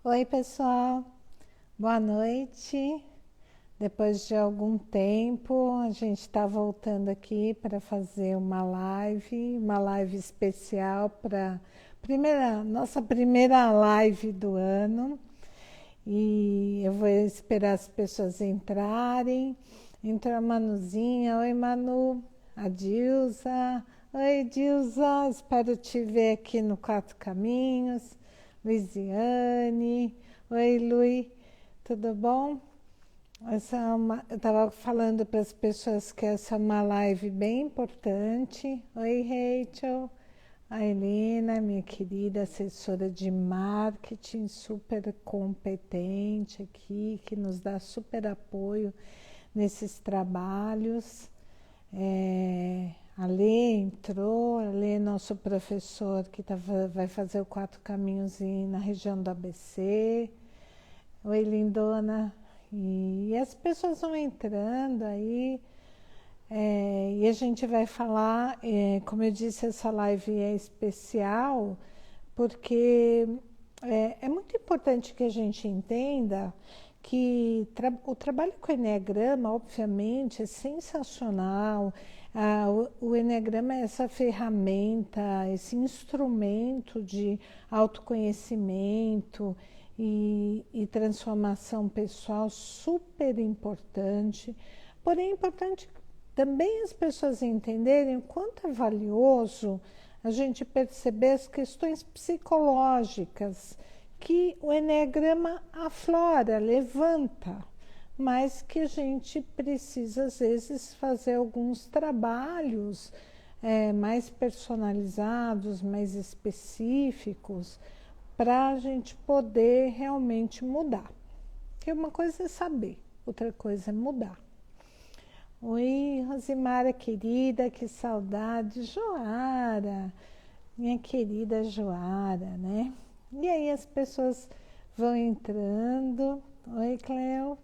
Oi, pessoal, boa noite. Depois de algum tempo, a gente está voltando aqui para fazer uma live especial para nossa primeira live do ano. E eu vou esperar as pessoas entrarem. Entrou a Manuzinha. Oi, Manu. A Dilza. Oi, Dilza. Espero te ver aqui no Quatro Caminhos. Luiziane. Oi, Lui. Tudo bom? Eu estava falando para as pessoas que essa é uma live bem importante. Oi, Rachel. A Helena, minha querida assessora de marketing, super competente aqui, que nos dá super apoio nesses trabalhos. A Lê entrou, a Lê é nosso professor que vai fazer o Quatro Caminhos na região do ABC. Oi, lindona. E as pessoas vão entrando aí. E a gente vai falar, como eu disse, essa live é especial, porque é muito importante que a gente entenda que o trabalho com o Eneagrama, obviamente, é sensacional. O Eneagrama é essa ferramenta, esse instrumento de autoconhecimento e transformação pessoal super importante. Porém, é importante também as pessoas entenderem o quanto é valioso a gente perceber as questões psicológicas que o Eneagrama aflora, levanta, mas que a gente precisa, às vezes, fazer alguns trabalhos mais personalizados, mais específicos, para a gente poder realmente mudar. Porque uma coisa é saber, outra coisa é mudar. Oi, Rosimara querida, que saudade. Joara, minha querida Joara, né? E aí as pessoas vão entrando. Oi, Cleo,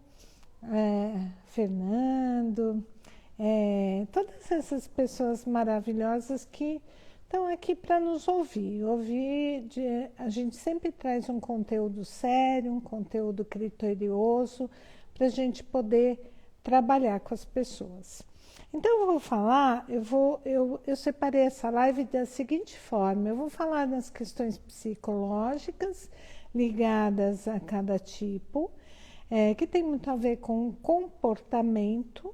Fernando, todas essas pessoas maravilhosas que estão aqui para nos ouvir. A gente sempre traz um conteúdo sério, um conteúdo criterioso, para a gente poder trabalhar com as pessoas. Então eu vou falar, eu separei essa live da seguinte forma: eu vou falar das questões psicológicas ligadas a cada tipo, que tem muito a ver com comportamento,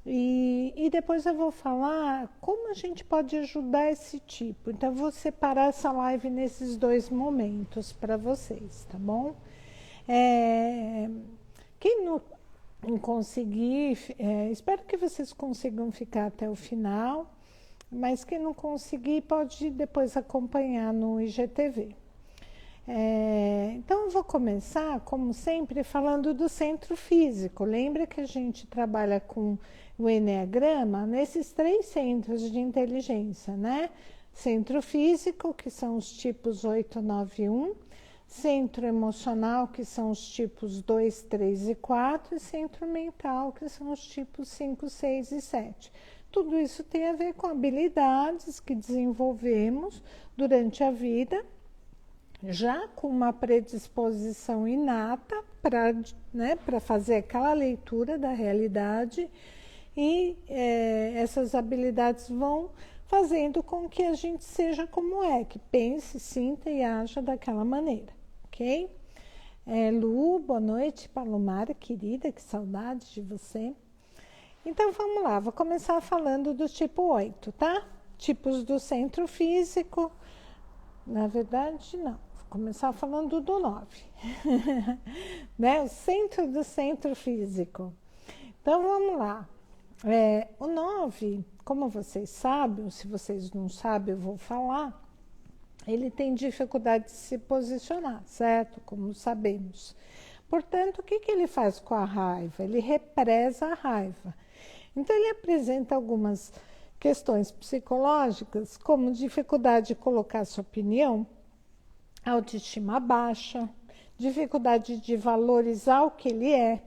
e depois eu vou falar como a gente pode ajudar esse tipo. Então eu vou separar essa live nesses dois momentos para vocês, tá bom? Quem não conseguir, espero que vocês consigam ficar até o final, mas quem não conseguir pode depois acompanhar no IGTV. Então eu vou começar, como sempre, falando do centro físico. Lembra que a gente trabalha com o Eneagrama nesses 3 centros de inteligência, né? Centro físico, que são os tipos 8, 9 e 1. Centro emocional, que são os tipos 2, 3 e 4, e centro mental, que são os tipos 5, 6 e 7. Tudo isso tem a ver com habilidades que desenvolvemos durante a vida, já com uma predisposição inata para fazer aquela leitura da realidade, e essas habilidades vão fazendo com que a gente seja como que pense, sinta e haja daquela maneira, ok? Lu, boa noite. Palomara, querida, que saudade de você. Então, vamos lá, vou começar falando do tipo 8, tá? Tipos do centro físico. Na verdade, não. Vou começar falando do 9. Né? O centro do centro físico. Então, vamos lá. O 9, como vocês sabem, ou se vocês não sabem, eu vou falar, ele tem dificuldade de se posicionar, certo? Como sabemos. Portanto, o que ele faz com a raiva? Ele represa a raiva. Então, ele apresenta algumas questões psicológicas, como dificuldade de colocar sua opinião, autoestima baixa, dificuldade de valorizar o que ele é,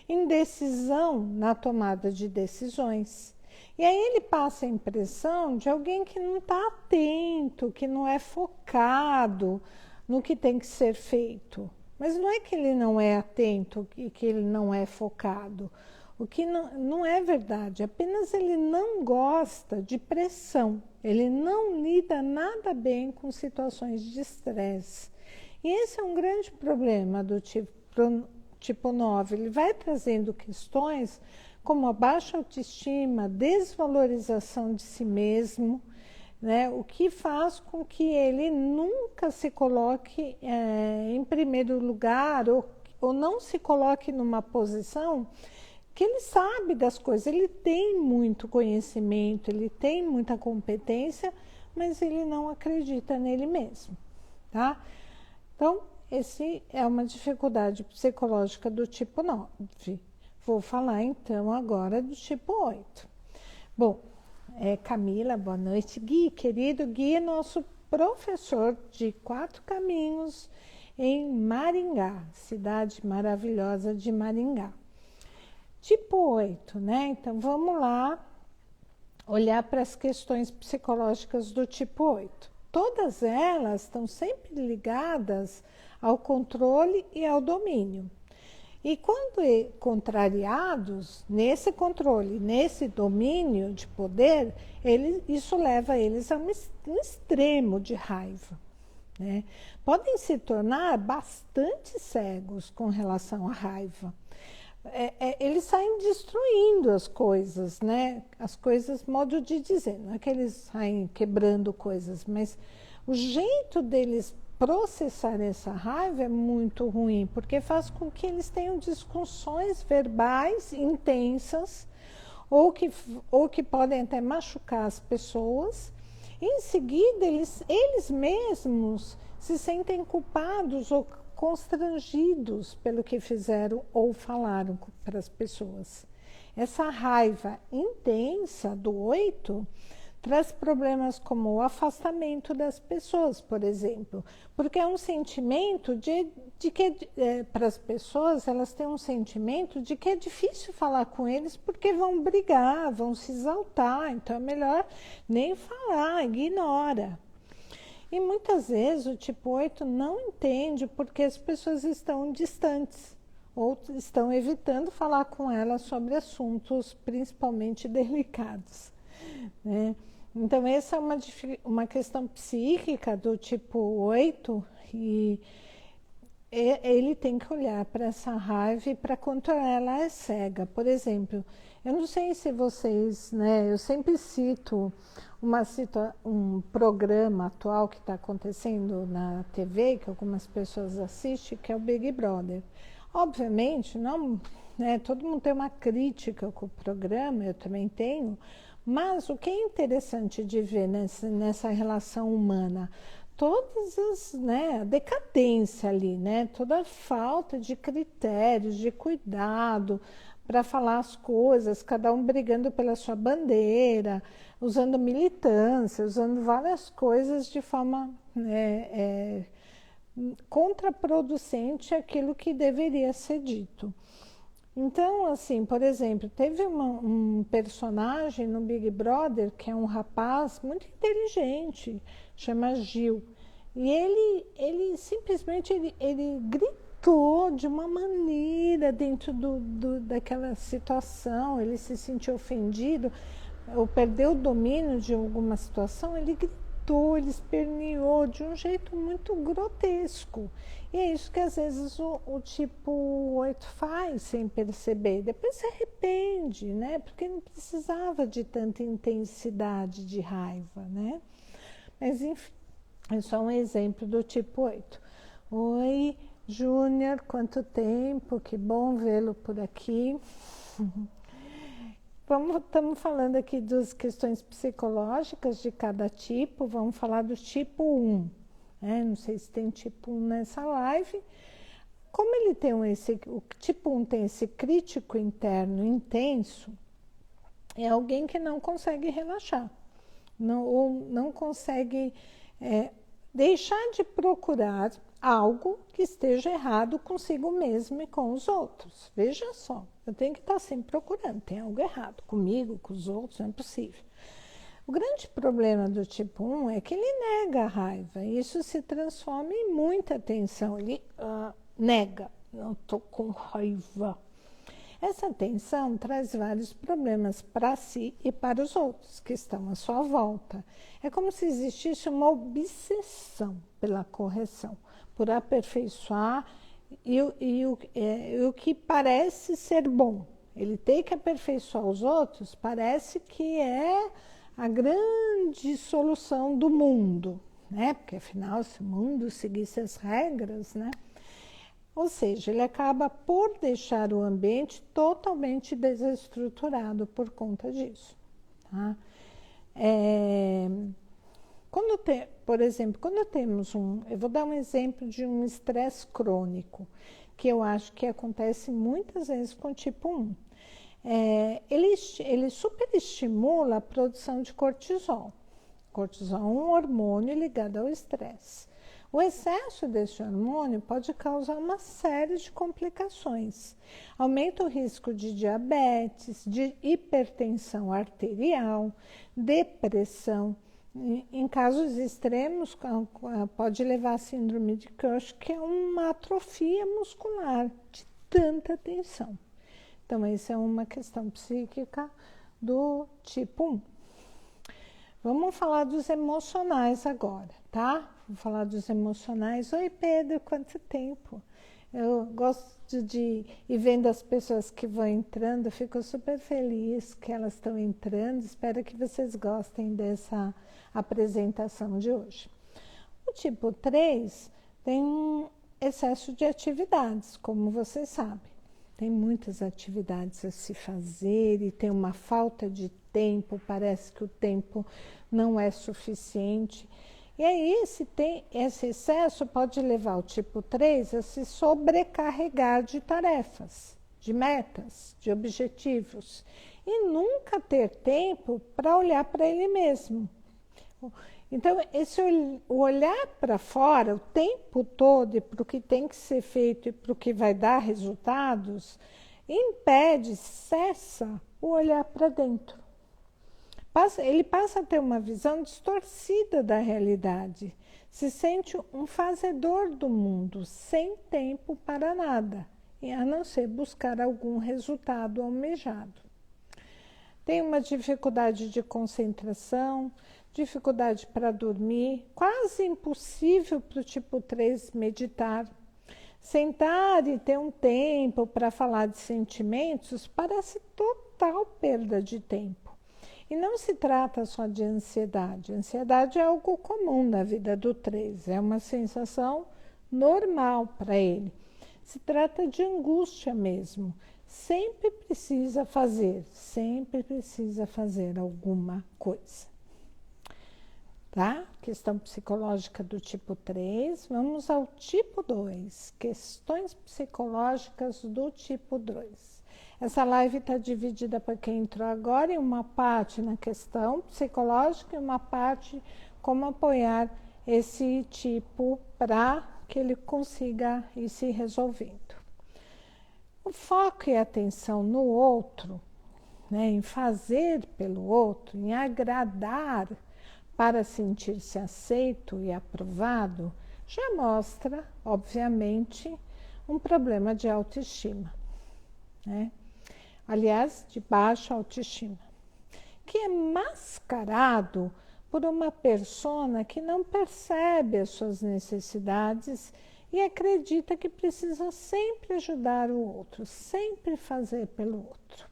indecisão na tomada de decisões. E aí ele passa a impressão de alguém que não está atento, que não é focado no que tem que ser feito, Mas não é que ele não é atento e que ele não é focado. O que não é verdade, apenas ele não gosta de pressão. Ele não lida nada bem com situações de estresse. E esse é um grande problema do tipo 9. Ele vai trazendo questões como a baixa autoestima, desvalorização de si mesmo, né? O que faz com que ele nunca se coloque em primeiro lugar ou não se coloque numa posição que ele sabe das coisas, ele tem muito conhecimento, ele tem muita competência, mas ele não acredita nele mesmo, tá? Então, esse é uma dificuldade psicológica do tipo 9. Vou falar então agora do tipo 8. Bom, Camila, boa noite. Gui, querido Gui, é nosso professor de 4 Caminhos em Maringá, cidade maravilhosa de Maringá. Tipo 8, né? Então, vamos lá olhar para as questões psicológicas do tipo 8. Todas elas estão sempre ligadas ao controle e ao domínio. E quando contrariados, nesse controle, nesse domínio de poder, isso leva eles a um extremo de raiva, né? Podem se tornar bastante cegos com relação à raiva. Eles saem destruindo as coisas, né? As coisas, modo de dizer, não é que eles saem quebrando coisas, mas o jeito deles processar essa raiva é muito ruim, porque faz com que eles tenham discussões verbais intensas ou que podem até machucar as pessoas. Em seguida, eles mesmos se sentem culpados ou constrangidos pelo que fizeram ou falaram para as pessoas. Essa raiva intensa do 8 traz problemas como o afastamento das pessoas, por exemplo, porque é um sentimento de que, para as pessoas, elas têm um sentimento de que é difícil falar com eles porque vão brigar, vão se exaltar, então é melhor nem falar, ignora. E muitas vezes o tipo 8 não entende porque as pessoas estão distantes ou estão evitando falar com elas sobre assuntos principalmente delicados, né? Então, essa é uma questão psíquica do tipo 8 e ele tem que olhar para essa raiva e para quanto ela é cega. Por exemplo, eu não sei se vocês, né, eu sempre cito um programa atual que está acontecendo na TV, que algumas pessoas assistem, que é o Big Brother. Obviamente, não, né, todo mundo tem uma crítica com o programa, eu também tenho, mas o que é interessante de ver nessa relação humana, todas as, né, a decadência ali, né, toda a falta de critérios, de cuidado para falar as coisas, cada um brigando pela sua bandeira, usando militância, usando várias coisas de forma contraproducente àquilo que deveria ser dito. Então, assim, por exemplo, teve um personagem no Big Brother que é um rapaz muito inteligente, chama Gil. E ele simplesmente ele gritou de uma maneira dentro daquela situação, ele se sentiu ofendido, ou perdeu o domínio de alguma situação, ele gritou, ele esperneou de um jeito muito grotesco. E é isso que às vezes o tipo 8 faz sem perceber. Depois se arrepende, né? Porque não precisava de tanta intensidade de raiva, né? Mas enfim, é só um exemplo do tipo 8. Oi, Júnior, quanto tempo, que bom vê-lo por aqui. Estamos falando aqui das questões psicológicas de cada tipo, vamos falar do tipo 1. Não sei se tem tipo 1 nessa live. Como ele tem o tipo 1 tem esse crítico interno intenso, é alguém que não consegue relaxar, não consegue deixar de procurar algo que esteja errado consigo mesmo e com os outros. Veja só, eu tenho que estar sempre procurando, tem algo errado comigo, com os outros, não é possível. O grande problema do tipo 1 é que ele nega a raiva, e isso se transforma em muita tensão. Ele nega, eu estou com raiva. Essa tensão traz vários problemas para si e para os outros que estão à sua volta. É como se existisse uma obsessão pela correção, por aperfeiçoar o que parece ser bom. Ele tem que aperfeiçoar os outros, parece que é a grande solução do mundo, né? Porque afinal, se o mundo seguisse as regras, né? Ou seja, ele acaba por deixar o ambiente totalmente desestruturado por conta disso. Tá? Por exemplo, quando temos eu vou dar um exemplo de um estresse crônico, que eu acho que acontece muitas vezes com o tipo 1. Ele superestimula a produção de cortisol. Cortisol é um hormônio ligado ao estresse. O excesso desse hormônio pode causar uma série de complicações. Aumenta o risco de diabetes, de hipertensão arterial, depressão. Em casos extremos, pode levar a síndrome de Cushing, que é uma atrofia muscular de tanta tensão. Então, essa é uma questão psíquica do tipo 1. Vamos falar dos emocionais agora, tá? Vou falar dos emocionais. Oi, Pedro, quanto tempo? Eu gosto de ir vendo as pessoas que vão entrando, fico super feliz que elas estão entrando. Espero que vocês gostem dessa apresentação de hoje. O tipo 3 tem um excesso de atividades, como vocês sabem. Tem muitas atividades a se fazer e tem uma falta de tempo, parece que o tempo não é suficiente. E aí, esse excesso pode levar o tipo 3 a se sobrecarregar de tarefas, de metas, de objetivos, e nunca ter tempo para olhar para ele mesmo. Então, o olhar para fora o tempo todo e para o que tem que ser feito e para o que vai dar resultados, cessa o olhar para dentro. Ele passa a ter uma visão distorcida da realidade, se sente um fazedor do mundo, sem tempo para nada, a não ser buscar algum resultado almejado. Tem uma dificuldade de concentração, dificuldade para dormir, quase impossível para o tipo 3 meditar. Sentar e ter um tempo para falar de sentimentos parece total perda de tempo. E não se trata só de ansiedade. Ansiedade é algo comum na vida do 3, é uma sensação normal para ele. Se trata de angústia mesmo. Sempre precisa fazer alguma coisa. Tá? Questão psicológica do tipo 3. Vamos ao tipo 2. Questões psicológicas do tipo 2. Essa live está dividida para quem entrou agora em uma parte na questão psicológica e uma parte como apoiar esse tipo para que ele consiga ir se resolvendo. O foco e a atenção no outro, né, em fazer pelo outro, em agradar para sentir-se aceito e aprovado, já mostra, obviamente, um problema de autoestima, né? Aliás, de baixa autoestima, que é mascarado por uma persona que não percebe as suas necessidades e acredita que precisa sempre ajudar o outro, sempre fazer pelo outro.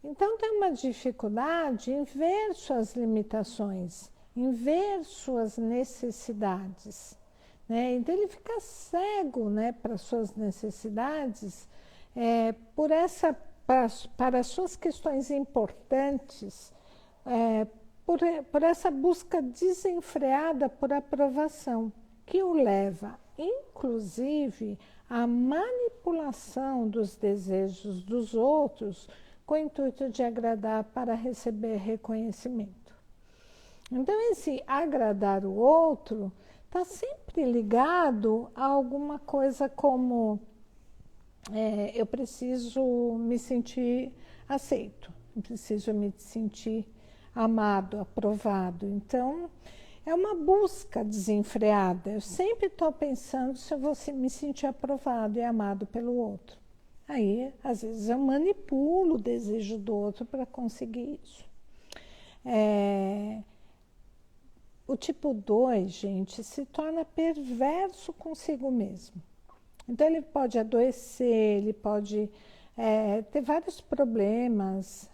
Então, tem uma dificuldade em ver suas limitações, em ver suas necessidades, né? Então, ele fica cego, né, para suas necessidades, para as suas questões importantes, por essa busca desenfreada por aprovação, que o leva, inclusive, à manipulação dos desejos dos outros com o intuito de agradar para receber reconhecimento. Então, esse agradar o outro está sempre ligado a alguma coisa como eu preciso me sentir aceito, eu preciso me sentir amado, aprovado. Então, é uma busca desenfreada. Eu sempre estou pensando se eu vou me sentir aprovado e amado pelo outro. Aí, às vezes, eu manipulo o desejo do outro para conseguir isso. O tipo 2, gente, se torna perverso consigo mesmo. Então, ele pode adoecer, ele pode ter vários problemas,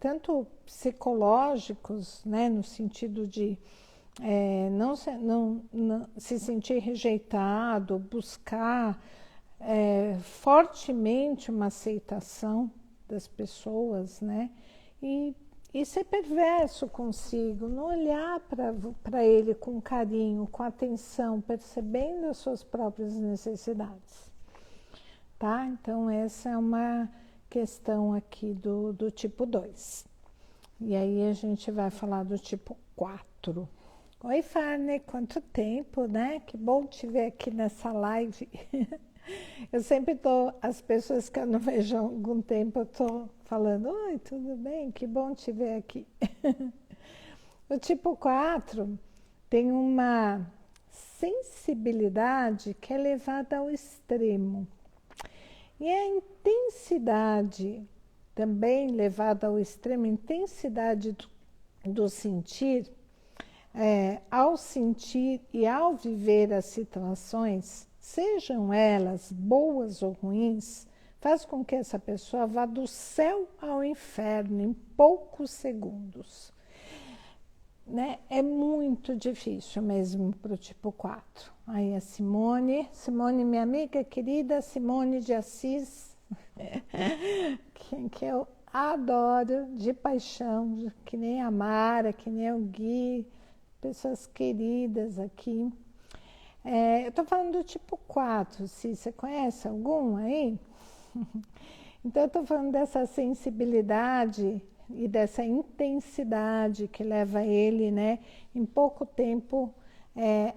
tanto psicológicos, né, no sentido de não se sentir rejeitado, buscar fortemente uma aceitação das pessoas, né? E ser perverso consigo, não olhar para ele com carinho, com atenção, percebendo as suas próprias necessidades. Tá? Então, essa é uma questão aqui do tipo 2. E aí a gente vai falar do tipo 4. Oi, Farney, quanto tempo, né? Que bom te ver aqui nessa live. Eu sempre tô, as pessoas que eu não vejo há algum tempo, eu tô falando, oi, tudo bem? Que bom te ver aqui. O tipo 4 tem uma sensibilidade que é levada ao extremo. E a intensidade, também levada ao extremo, intensidade do sentir, ao sentir e ao viver as situações, sejam elas boas ou ruins, faz com que essa pessoa vá do céu ao inferno em poucos segundos. Né? É muito difícil mesmo para o tipo 4. Aí a Simone, minha amiga querida, Simone de Assis, que eu adoro de paixão, que nem a Mara, que nem o Gui, pessoas queridas aqui. Eu estou falando do tipo 4, se você conhece algum aí? Então, eu estou falando dessa sensibilidade e dessa intensidade que leva ele, né, em pouco tempo,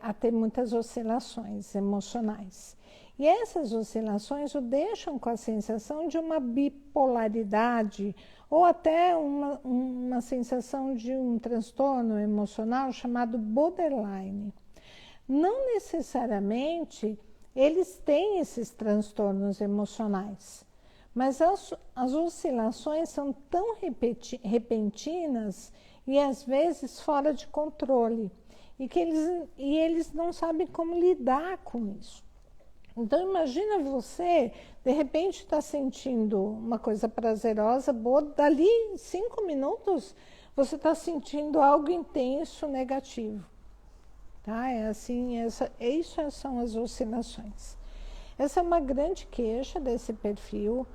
a ter muitas oscilações emocionais. E essas oscilações o deixam com a sensação de uma bipolaridade ou até uma sensação de um transtorno emocional chamado borderline. Não necessariamente eles têm esses transtornos emocionais, mas as oscilações são tão repentinas e às vezes fora de controle, e eles não sabem como lidar com isso. Então imagina você, de repente está sentindo uma coisa prazerosa, boa, dali 5 minutos você está sentindo algo intenso, negativo. Tá? É assim, isso são as oscilações. Essa é uma grande queixa desse perfil,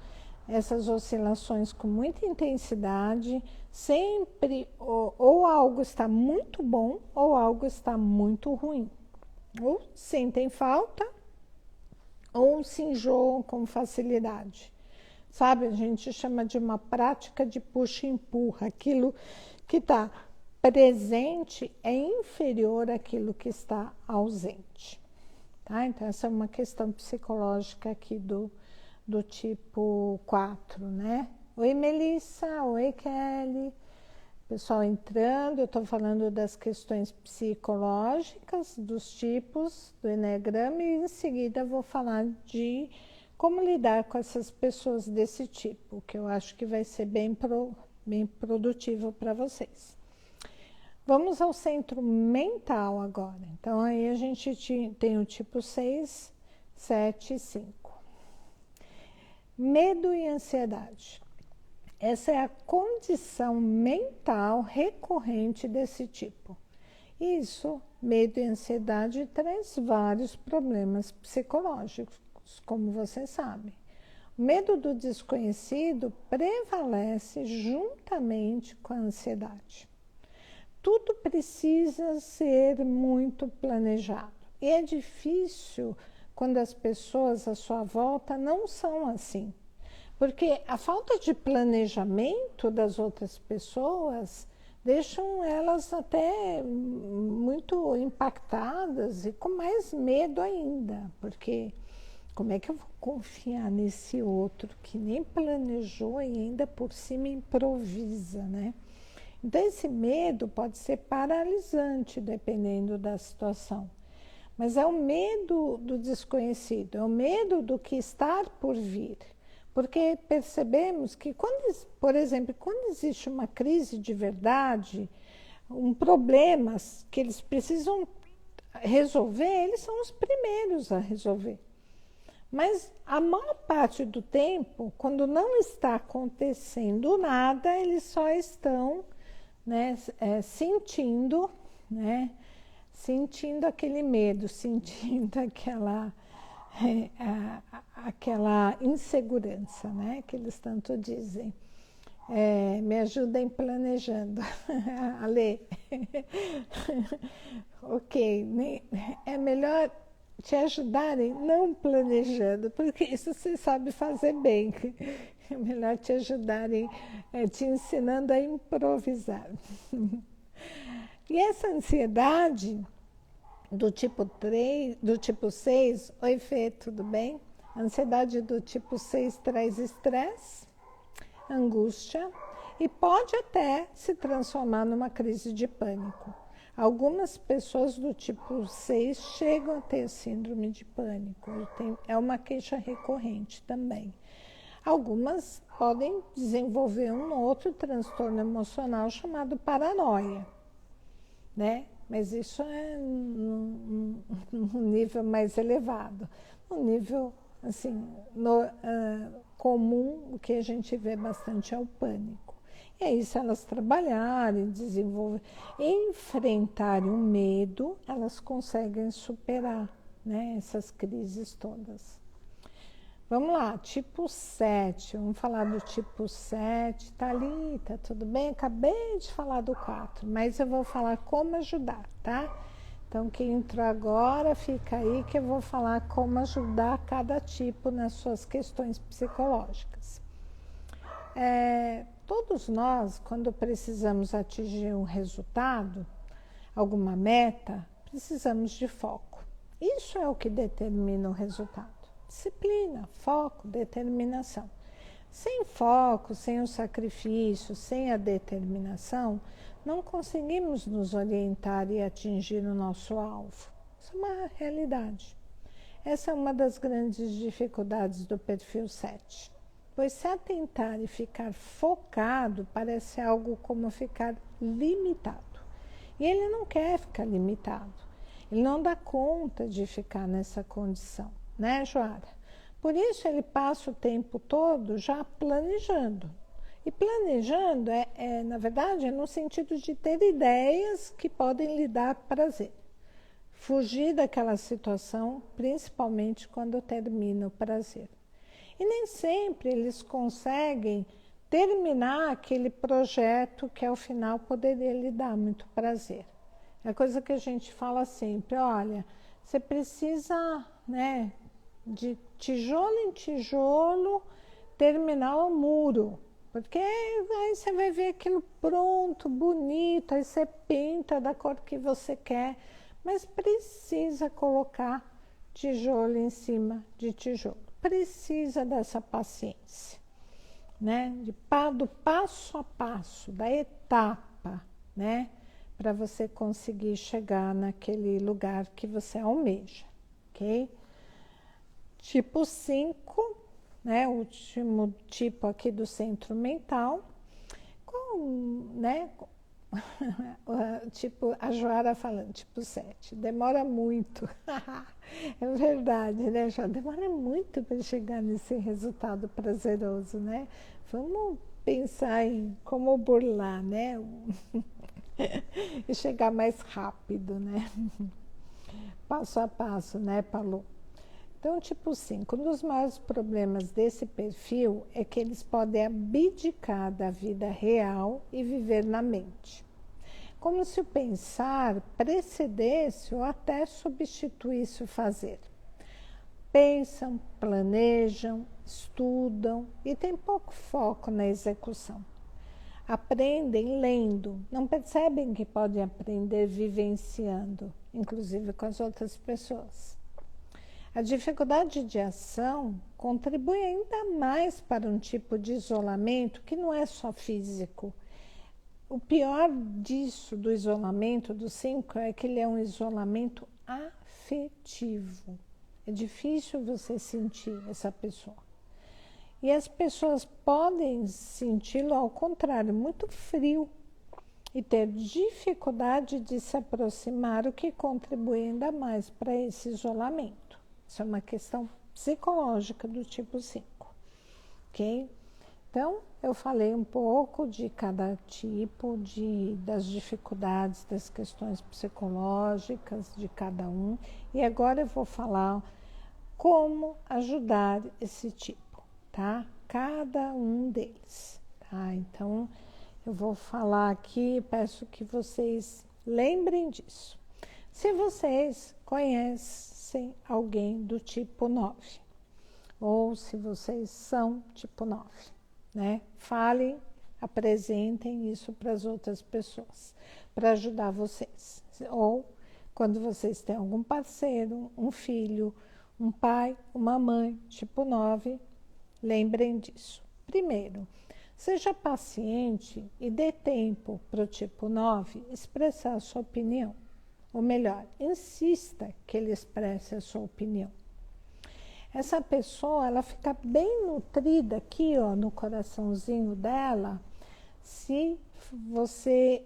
essas oscilações com muita intensidade, sempre ou algo está muito bom ou algo está muito ruim. Ou sentem falta ou se enjoam com facilidade. Sabe, a gente chama de uma prática de puxa e empurra, aquilo que está presente é inferior àquilo que está ausente. Tá? Então, essa é uma questão psicológica aqui do tipo 4, né? Oi, Melissa. Oi, Kelly. Pessoal entrando, eu estou falando das questões psicológicas, dos tipos do Eneagrama e em seguida vou falar de como lidar com essas pessoas desse tipo, que eu acho que vai ser bem produtivo para vocês. Vamos ao centro mental agora. Então, aí a gente tem o tipo 6, 7 e 5. Medo e ansiedade. Essa é a condição mental recorrente desse tipo. Isso, medo e ansiedade, traz vários problemas psicológicos, como você sabe. O medo do desconhecido prevalece juntamente com a ansiedade. Tudo precisa ser muito planejado. E é difícil quando as pessoas à sua volta não são assim. Porque a falta de planejamento das outras pessoas deixam elas até muito impactadas e com mais medo ainda. Porque como é que eu vou confiar nesse outro que nem planejou e ainda por cima improvisa, né? Então, esse medo pode ser paralisante, dependendo da situação. Mas é o medo do desconhecido, é o medo do que está por vir. Porque percebemos que, por exemplo, quando existe uma crise de verdade, um problema que eles precisam resolver, eles são os primeiros a resolver. Mas a maior parte do tempo, quando não está acontecendo nada, eles só estão, né, sentindo, né, sentindo aquele medo, sentindo aquela insegurança, né, que eles tanto dizem. Me ajudem planejando. Ale. Ok, é melhor te ajudarem não planejando, porque isso você sabe fazer bem. É melhor te ajudarem, te ensinando a improvisar. E essa ansiedade do tipo 3, do tipo 6, oi Fê, tudo bem? A ansiedade do tipo 6 traz estresse, angústia e pode até se transformar numa crise de pânico. Algumas pessoas do tipo 6 chegam a ter síndrome de pânico, é uma queixa recorrente também. Algumas podem desenvolver um outro transtorno emocional chamado paranoia, né? Mas isso é num nível mais elevado. No nível, assim, comum, o que a gente vê bastante é o pânico. E aí, se elas trabalharem, desenvolverem, enfrentarem o medo, elas conseguem superar, né, essas crises todas. Vamos lá, tipo 7, vamos falar do tipo 7. Thalita, tudo bem? Acabei de falar do 4, mas eu vou falar como ajudar, tá? Então, quem entrou agora, fica aí que eu vou falar como ajudar cada tipo nas suas questões psicológicas. Todos nós, quando precisamos atingir um resultado, alguma meta, precisamos de foco. Isso é o que determina o resultado. Disciplina, foco, determinação. Sem foco, sem o sacrifício, sem a determinação, não conseguimos nos orientar e atingir o nosso alvo. Isso é uma realidade. Essa é uma das grandes dificuldades do perfil 7. Pois se atentar e ficar focado parece algo como ficar limitado. E ele não quer ficar limitado. Ele não dá conta de ficar nessa condição, né, Joara? Por isso ele passa o tempo todo já planejando. E planejando na verdade, é no sentido de ter ideias que podem lhe dar prazer. Fugir daquela situação, principalmente quando termina o prazer. E nem sempre eles conseguem terminar aquele projeto que ao final poderia lhe dar muito prazer. É a coisa que a gente fala sempre, olha, você precisa, né, de tijolo em tijolo terminar o muro. Porque aí você vai ver aquilo pronto, bonito, aí você pinta da cor que você quer, mas precisa colocar tijolo em cima de tijolo. Precisa dessa paciência, né? Do passo a passo, da etapa, né? Para você conseguir chegar naquele lugar que você almeja, ok? Tipo 5, né? O último tipo aqui do centro mental, né? Tipo, a Joara falando, tipo 7, demora muito. É verdade, né, Joara? Demora muito para chegar nesse resultado prazeroso, né? Vamos pensar em como burlar, né? E chegar mais rápido, né? Passo a passo, né, Palu? Então, tipo 5, um dos maiores problemas desse perfil é que eles podem abdicar da vida real e viver na mente. Como se o pensar precedesse ou até substituísse o fazer. Pensam, planejam, estudam e têm pouco foco na execução. Aprendem lendo, não percebem que podem aprender vivenciando, inclusive com as outras pessoas. A dificuldade de ação contribui ainda mais para um tipo de isolamento que não é só físico, o pior disso, do isolamento do 5, é que ele é um isolamento afetivo. É difícil você sentir essa pessoa. E as pessoas podem senti-lo ao contrário, muito frio, e ter dificuldade de se aproximar, o que contribui ainda mais para esse isolamento. Isso é uma questão psicológica do tipo 5, ok? Então, eu falei um pouco de cada tipo, das dificuldades, das questões psicológicas de cada um, e agora eu vou falar como ajudar esse tipo, tá? Cada um deles, tá? Então, eu vou falar aqui, peço que vocês lembrem disso. Se vocês conhecem alguém do tipo 9, ou se vocês são tipo 9, né? Falem, apresentem isso para as outras pessoas, para ajudar vocês. Ou quando vocês têm algum parceiro, um filho, um pai, uma mãe, tipo 9, lembrem disso. Primeiro, seja paciente e dê tempo para o tipo 9 expressar a sua opinião. Ou melhor, insista que ele expresse a sua opinião. Essa pessoa, ela fica bem nutrida aqui, ó, no coraçãozinho dela, se você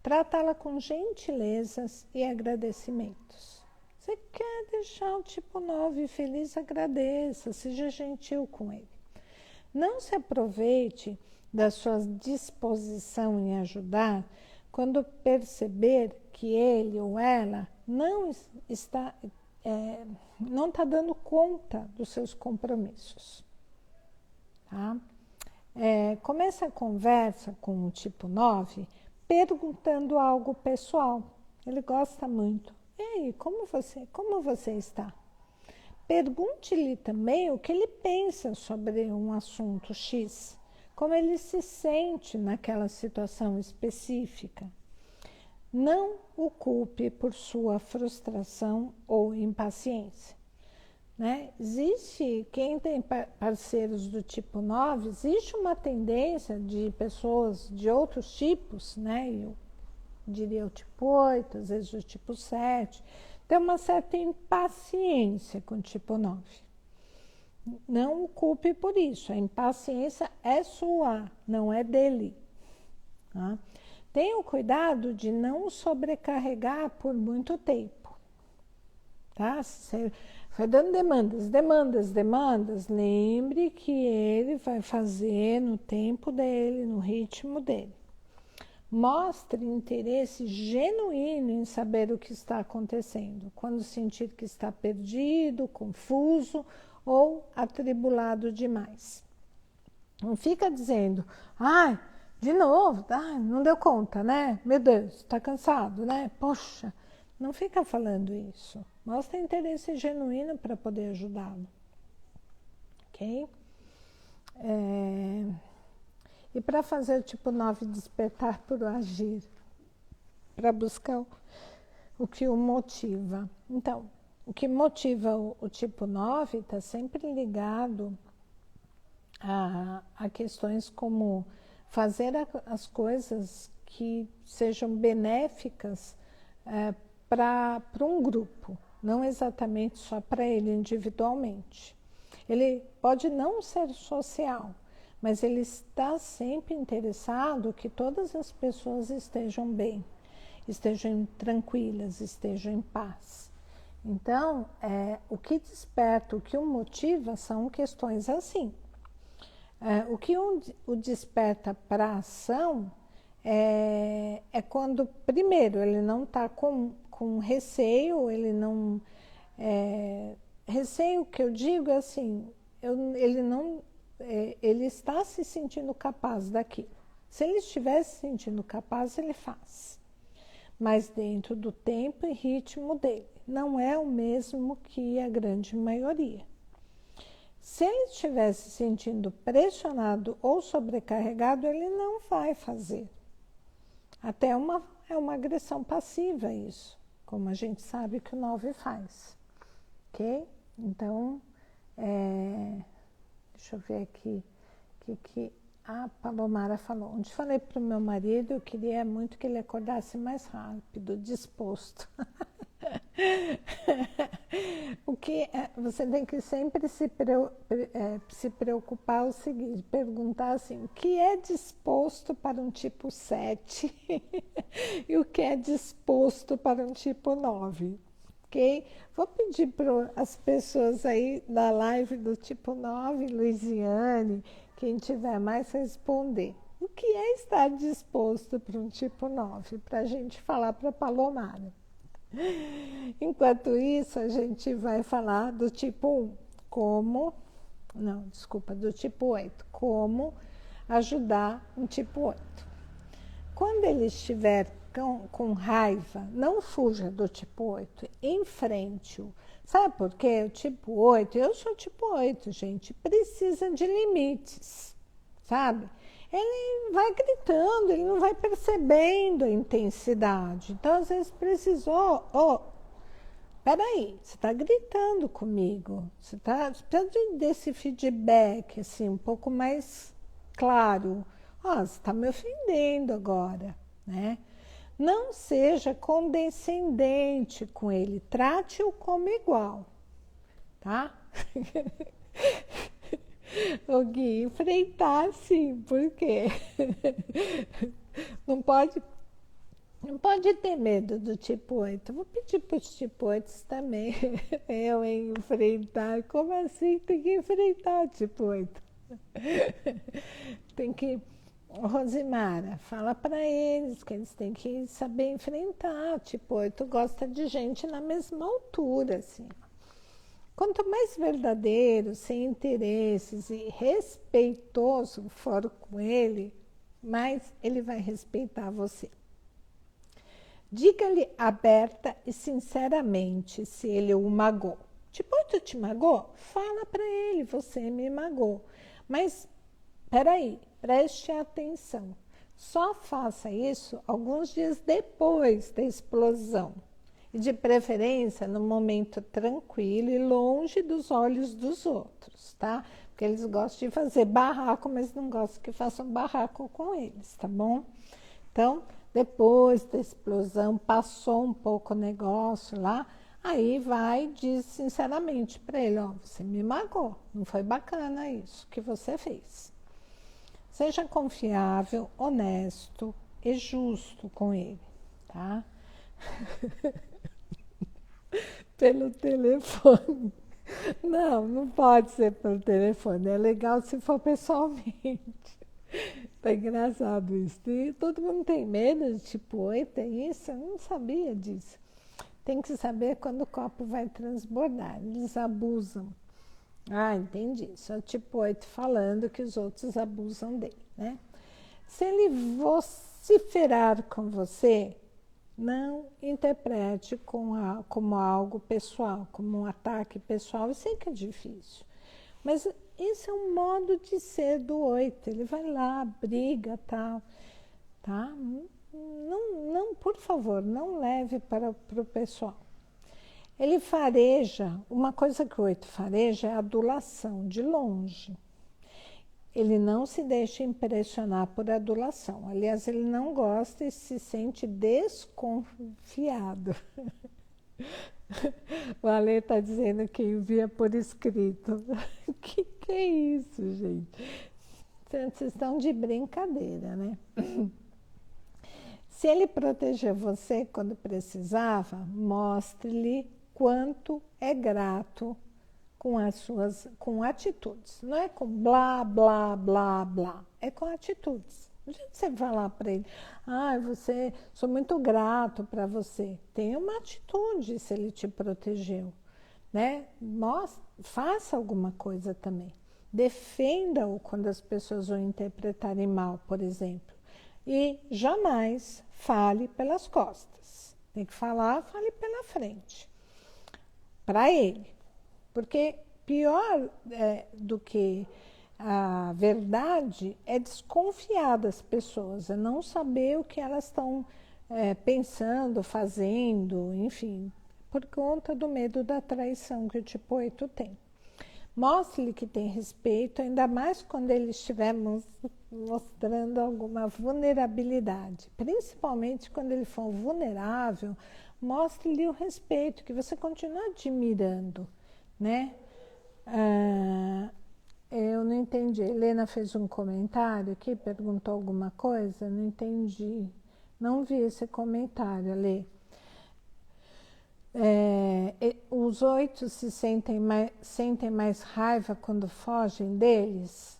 trata ela com gentilezas e agradecimentos. Você quer deixar o tipo 9 feliz, agradeça, seja gentil com ele. Não se aproveite da sua disposição em ajudar quando perceber que ele ou ela não está dando conta dos seus compromissos. Tá? Comece a conversa com o tipo 9 perguntando algo pessoal. Ele gosta muito. E aí, como você está? Pergunte-lhe também o que ele pensa sobre um assunto X, como ele se sente naquela situação específica. Não o culpe por sua frustração ou impaciência. Né? Quem tem parceiros do tipo 9, existe uma tendência de pessoas de outros tipos, né? Eu diria o tipo 8, às vezes o tipo 7, tem uma certa impaciência com o tipo 9. Não o culpe por isso, a impaciência é sua, não é dele. Tá? Tenha o cuidado de não o sobrecarregar por muito tempo. Tá? Se você vai dando demandas, lembre que ele vai fazer no tempo dele, no ritmo dele. Mostre interesse genuíno em saber o que está acontecendo, quando sentir que está perdido, confuso ou atribulado demais. Não fica dizendo, de novo, não deu conta, né? Meu Deus, está cansado, né? Poxa, não fica falando isso. Mostra interesse genuíno para poder ajudá-lo. Ok? E para fazer o tipo 9 despertar por agir, para buscar o que o motiva. Então, o que motiva o tipo 9 está sempre ligado a questões como fazer as coisas que sejam benéficas para um grupo, não exatamente só para ele individualmente. Ele pode não ser social, mas ele está sempre interessado que todas as pessoas estejam bem, estejam tranquilas, estejam em paz. Então, o que desperta, o que o motiva são questões assim. O que o desperta para a ação é quando, primeiro, ele não está com receio, ele não... receio que eu digo é assim, ele está se sentindo capaz daquilo. Se ele estiver se sentindo capaz, ele faz. Mas dentro do tempo e ritmo dele. Não é o mesmo que a grande maioria. Se ele estiver se sentindo pressionado ou sobrecarregado, ele não vai fazer. Até é uma agressão passiva isso, como a gente sabe que o 9 faz. Ok? Então, deixa eu ver aqui o que A Palomara falou, onde falei para o meu marido, eu queria muito que ele acordasse mais rápido, disposto. O que você tem que sempre se preocupar o seguinte, perguntar assim, o que é disposto para um tipo 7 e o que é disposto para um tipo 9, ok? Vou pedir para as pessoas aí da live do tipo 9, Luiziane, quem tiver mais responder. O que é estar disposto para um tipo 9? Para a gente falar para a Palomara. Enquanto isso, a gente vai falar do tipo 1, do tipo 8, como ajudar um tipo 8. Quando ele estiver com raiva, não fuja do tipo 8, enfrente-o. Sabe por quê? O tipo 8, eu sou tipo 8, gente, precisa de limites, sabe? Ele vai gritando, ele não vai percebendo a intensidade. Então, às vezes, precisou, peraí, você está gritando comigo, você precisa desse feedback, assim, um pouco mais claro. Você está me ofendendo agora, né? Não seja condescendente com ele, trate-o como igual, tá? O Gui, enfrentar sim, porque não pode ter medo do tipo 8. Vou pedir para os tipo 8 também. Eu enfrentar. Como assim? Tem que enfrentar o tipo 8. Tem que. Rosimara, fala para eles que eles têm que saber enfrentar. Tipo 8 gosta de gente na mesma altura, assim. Quanto mais verdadeiro, sem interesses e respeitoso for com ele, mais ele vai respeitar você. Diga-lhe aberta e sinceramente se ele o magoou. Tipo, tu te magoou? Fala para ele, você me magoou. Mas, peraí, preste atenção. Só faça isso alguns dias depois da explosão. E de preferência num momento tranquilo e longe dos olhos dos outros, tá? Porque eles gostam de fazer barraco, mas não gostam que façam barraco com eles, tá bom? Então, depois da explosão, passou um pouco o negócio lá, aí vai e diz sinceramente para ele, você me magoou, não foi bacana isso que você fez. Seja confiável, honesto e justo com ele, tá? Pelo telefone. Não pode ser pelo telefone, é legal se for pessoalmente. Tá engraçado isso. E todo mundo tem medo de tipo 8, é isso? Eu não sabia disso. Tem que saber quando o copo vai transbordar. Eles abusam. Entendi. Isso é o tipo 8 falando que os outros abusam dele, né? Se ele vociferar com você, não interprete como algo pessoal, como um ataque pessoal. Eu sei que é difícil, mas esse é um modo de ser do 8. Ele vai lá, briga, tal, tá? Não, por favor, não leve para o pessoal. Ele fareja, uma coisa que o 8 fareja é a adulação, de longe. Ele não se deixa impressionar por adulação. Aliás, ele não gosta e se sente desconfiado. O Ale está dizendo que envia por escrito. Que é isso, gente? Vocês estão de brincadeira, né? Se ele proteger você quando precisava, mostre-lhe quanto é grato com atitudes. Não é com blá, blá, blá, blá. É com atitudes. Não adianta você falar para ele, sou muito grato para você. Tenha uma atitude se ele te protegeu, né? Faça alguma coisa também. Defenda-o quando as pessoas o interpretarem mal, por exemplo. E jamais fale pelas costas. Tem que falar, fale pela frente. Para ele. Porque pior do que a verdade é desconfiar das pessoas, é não saber o que elas estão pensando, fazendo, enfim, por conta do medo da traição que o tipo 8 tem. Mostre-lhe que tem respeito, ainda mais quando ele estiver mostrando alguma vulnerabilidade. Principalmente quando ele for vulnerável, mostre-lhe o respeito, que você continua admirando, né? Eu não entendi. Helena fez um comentário aqui, perguntou alguma coisa, não entendi. Não vi esse comentário, Lê. Os 8 sentem mais raiva quando fogem deles?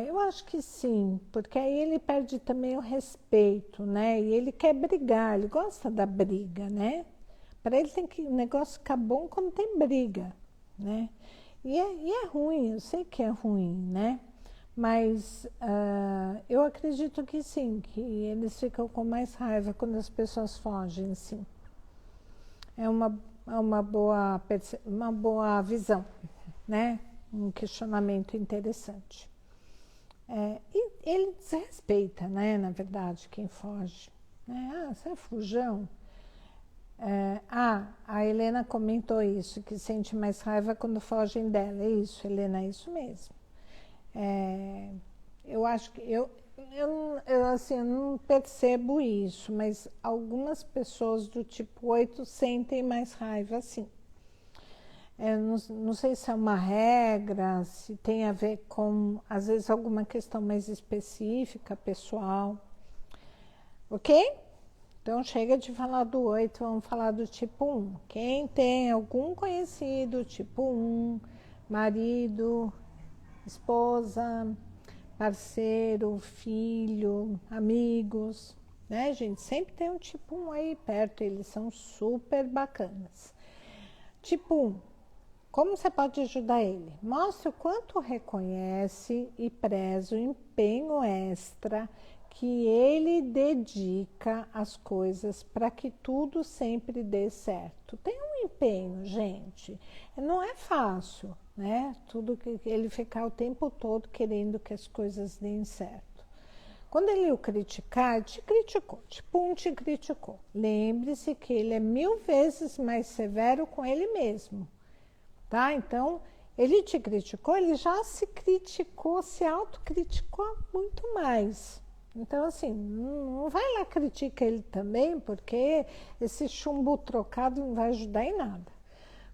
Eu acho que sim, porque aí ele perde também o respeito, né? E ele quer brigar, ele gosta da briga, né? Para ele o negócio ficar bom quando tem briga, né? E é ruim, eu sei que é ruim, né? Mas eu acredito que sim, que eles ficam com mais raiva quando as pessoas fogem, sim. É uma boa visão, né? Um questionamento interessante. E ele desrespeita, né? Na verdade, quem foge. Né? Você é fujão. A Helena comentou isso, que sente mais raiva quando fogem dela. É isso, Helena, é isso mesmo. Eu acho que assim, eu não percebo isso, mas algumas pessoas do tipo 8 sentem mais raiva, sim. Não sei se é uma regra, se tem a ver com, às vezes, alguma questão mais específica, pessoal. Ok? Então, chega de falar do 8, vamos falar do tipo 1. Quem tem algum conhecido, tipo 1, marido, esposa, parceiro, filho, amigos, né, gente? Sempre tem um tipo 1 aí perto, eles são super bacanas. Tipo 1, como você pode ajudar ele? Mostre o quanto reconhece e preza o empenho extra que ele dedica às coisas para que tudo sempre dê certo. Tem um empenho, gente. Não é fácil, né? Tudo que ele ficar o tempo todo querendo que as coisas deem certo. Quando ele o criticar, te criticou, tipo te criticou. Lembre-se que ele é 1000 vezes mais severo com ele mesmo, tá? Então, ele te criticou, ele já se criticou, se autocriticou muito mais. Então, assim, não vai lá criticar ele também, porque esse chumbo trocado não vai ajudar em nada.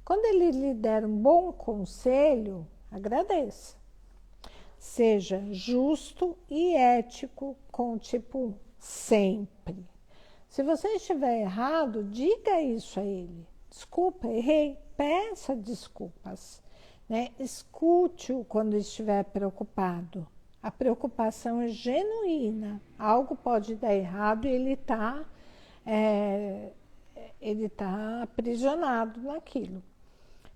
Quando ele lhe der um bom conselho, agradeça. Seja justo e ético com o tipo 1, sempre. Se você estiver errado, diga isso a ele. Desculpa, errei, peça desculpas. Né? Escute-o quando estiver preocupado. A preocupação é genuína. Algo pode dar errado e ele tá aprisionado naquilo.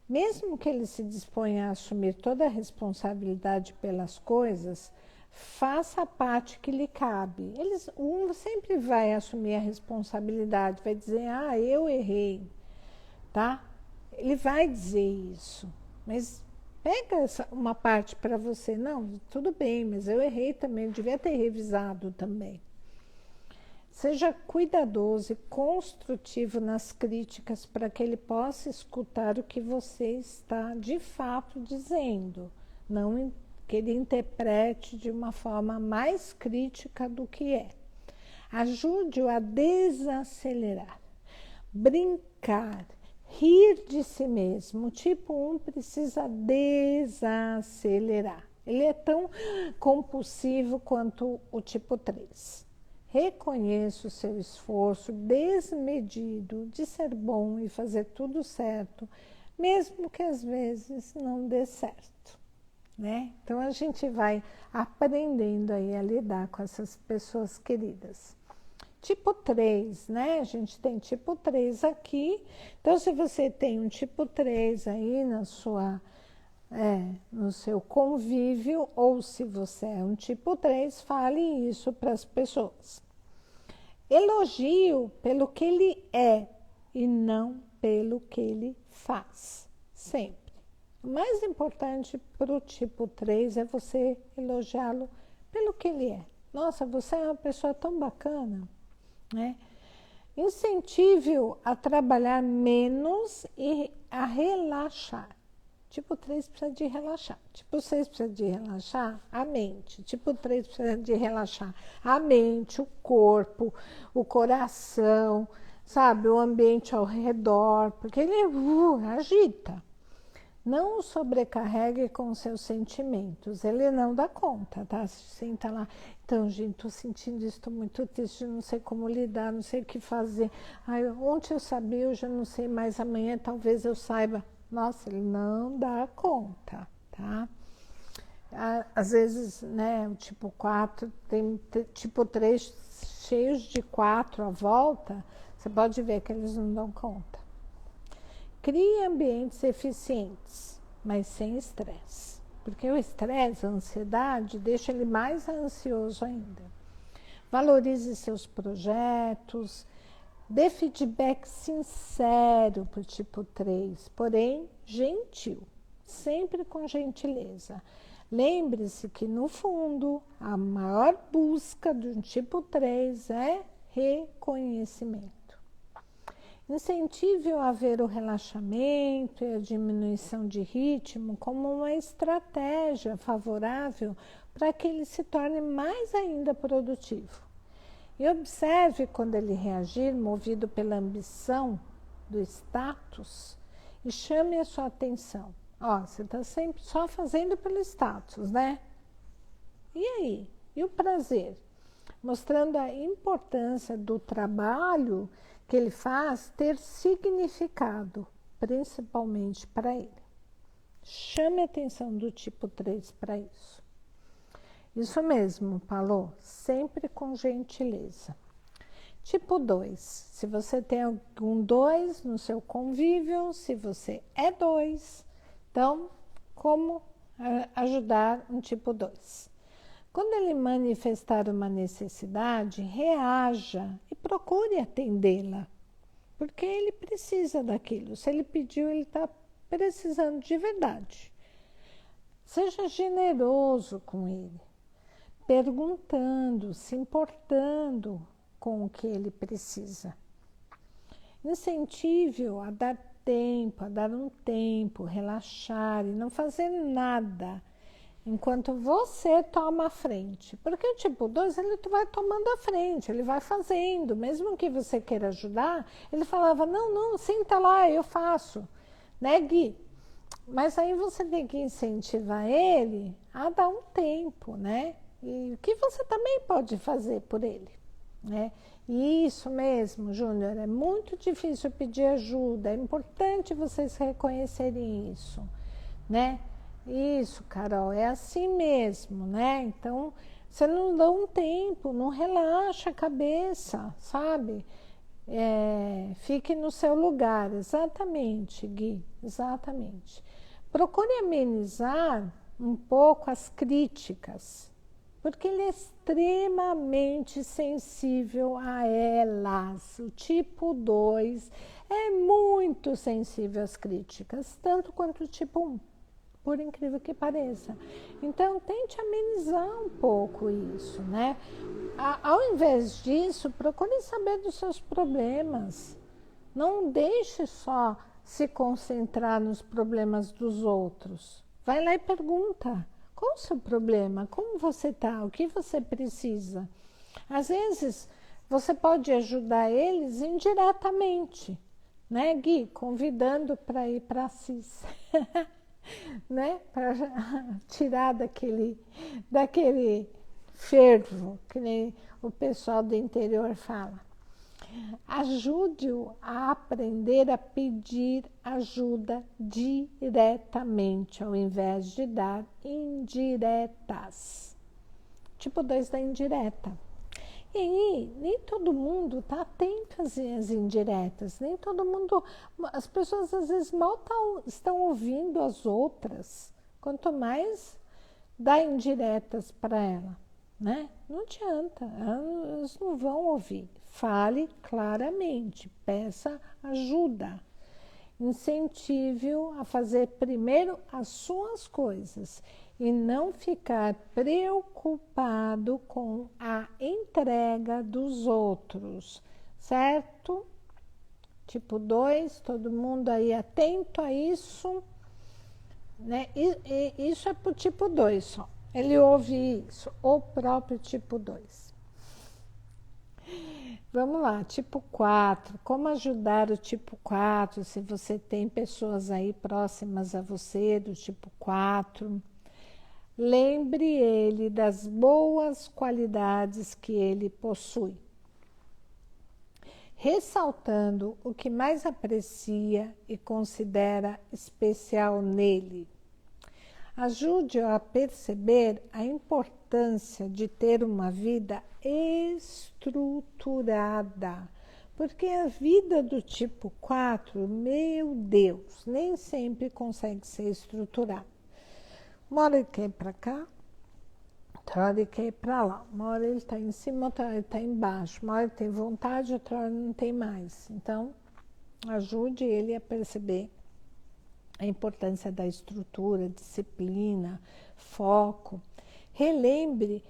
Mesmo que ele se disponha a assumir toda a responsabilidade pelas coisas, faça a parte que lhe cabe. Um sempre vai assumir a responsabilidade, vai dizer, eu errei, tá? Ele vai dizer isso, mas pega uma parte para você. Não, tudo bem, mas eu errei também, eu devia ter revisado também. Seja cuidadoso e construtivo nas críticas para que ele possa escutar o que você está de fato dizendo, não que ele interprete de uma forma mais crítica do que é. Ajude-o a desacelerar, brincar, rir de si mesmo. O tipo 1 precisa desacelerar. Ele é tão compulsivo quanto o tipo 3. Reconheça o seu esforço desmedido de ser bom e fazer tudo certo, mesmo que às vezes não dê certo, né? Então a gente vai aprendendo aí a lidar com essas pessoas queridas. Tipo 3, né? A gente tem tipo 3 aqui. Então, se você tem um tipo 3 aí no seu convívio, ou se você é um tipo 3, fale isso para as pessoas. Elogio pelo que ele é e não pelo que ele faz, sempre. O mais importante para o tipo 3 é você elogiá-lo pelo que ele é. Nossa, você é uma pessoa tão bacana, né? Incentive-o a trabalhar menos e a relaxar. Tipo 3 precisa de relaxar. Tipo 6 precisa de relaxar a mente. Tipo 3 precisa de relaxar a mente, o corpo, o coração, sabe? O ambiente ao redor, porque ele agita. Não o sobrecarregue com seus sentimentos. Ele não dá conta, tá? Senta lá. Então, gente, tô sentindo isso, tô muito triste, não sei como lidar, não sei o que fazer. Ai, ontem eu sabia, hoje eu não sei mais, amanhã talvez eu saiba. Nossa, ele não dá conta, tá? Às vezes, né, o tipo 4, tem tipo 3 cheios de 4 à volta, você pode ver que eles não dão conta. Crie ambientes eficientes, mas sem estresse. Porque o estresse, a ansiedade, deixa ele mais ansioso ainda. Valorize seus projetos, dê feedback sincero para o tipo 3, porém gentil, sempre com gentileza. Lembre-se que, no fundo, a maior busca de um tipo 3 é reconhecimento. Incentive a ver o relaxamento e a diminuição de ritmo como uma estratégia favorável para que ele se torne mais ainda produtivo. E observe quando ele reagir, movido pela ambição do status, e chame a sua atenção. Ó, você está sempre só fazendo pelo status, né? E aí? E o prazer? Mostrando a importância do trabalho que ele faz ter significado, principalmente para ele. Chame a atenção do tipo 3 para isso. Isso mesmo, Palô, sempre com gentileza. Tipo 2, se você tem algum 2 no seu convívio, se você é 2, então, como ajudar um tipo 2? Quando ele manifestar uma necessidade, reaja e procure atendê-la, porque ele precisa daquilo. Se ele pediu, ele está precisando de verdade. Seja generoso com ele, perguntando, se importando com o que ele precisa. Incentive-o a dar tempo, a dar um tempo, relaxar e não fazer nada enquanto você toma a frente. Porque o tipo 2, ele vai tomando a frente, ele vai fazendo. Mesmo que você queira ajudar, ele falava, não, senta lá, eu faço. Né, Gui? Mas aí você tem que incentivar ele a dar um tempo, né? E o que você também pode fazer por ele, né? E isso mesmo, Júnior, é muito difícil pedir ajuda. É importante vocês reconhecerem isso, né? Isso, Carol, é assim mesmo, né? Então, você não dá um tempo, não relaxa a cabeça, sabe? Fique no seu lugar, exatamente, Gui, exatamente. Procure amenizar um pouco as críticas, porque ele é extremamente sensível a elas. O tipo 2 é muito sensível às críticas, tanto quanto o tipo 1. Por incrível que pareça. Então, tente amenizar um pouco isso, né? Ao invés disso, procure saber dos seus problemas. Não deixe só se concentrar nos problemas dos outros. Vai lá e pergunta. Qual o seu problema? Como você está? O que você precisa? Às vezes, você pode ajudar eles indiretamente, né, Gui? Convidando para ir para a CIS. Né? Para tirar daquele fervo, que nem o pessoal do interior fala. Ajude-o a aprender a pedir ajuda diretamente, ao invés de dar indiretas. Tipo 2 da indireta. E aí, nem todo mundo está atento às indiretas, nem todo mundo, as pessoas às vezes mal estão ouvindo as outras, quanto mais dá indiretas para ela, né? Não adianta, elas não vão ouvir. Fale claramente, peça ajuda. Incentive-o a fazer primeiro as suas coisas e não ficar preocupado com a entrega dos outros, certo? Tipo 2, todo mundo aí atento a isso. né? E isso é para o tipo 2 só. Ele ouve isso, o próprio tipo 2. Vamos lá, tipo 4. Como ajudar o tipo 4? Se você tem pessoas aí próximas a você do tipo 4, lembre ele das boas qualidades que ele possui, ressaltando o que mais aprecia e considera especial nele. Ajude-o a perceber a importância de ter uma vida estruturada, porque a vida do tipo 4, meu Deus, nem sempre consegue ser estruturada. Uma hora ele quer ir para cá, outra hora ele quer ir para lá. Uma hora ele está em cima, outra hora ele está embaixo. Uma hora ele tem vontade, outra hora não tem mais. Então, ajude ele a perceber a importância da estrutura, disciplina, foco. Relembre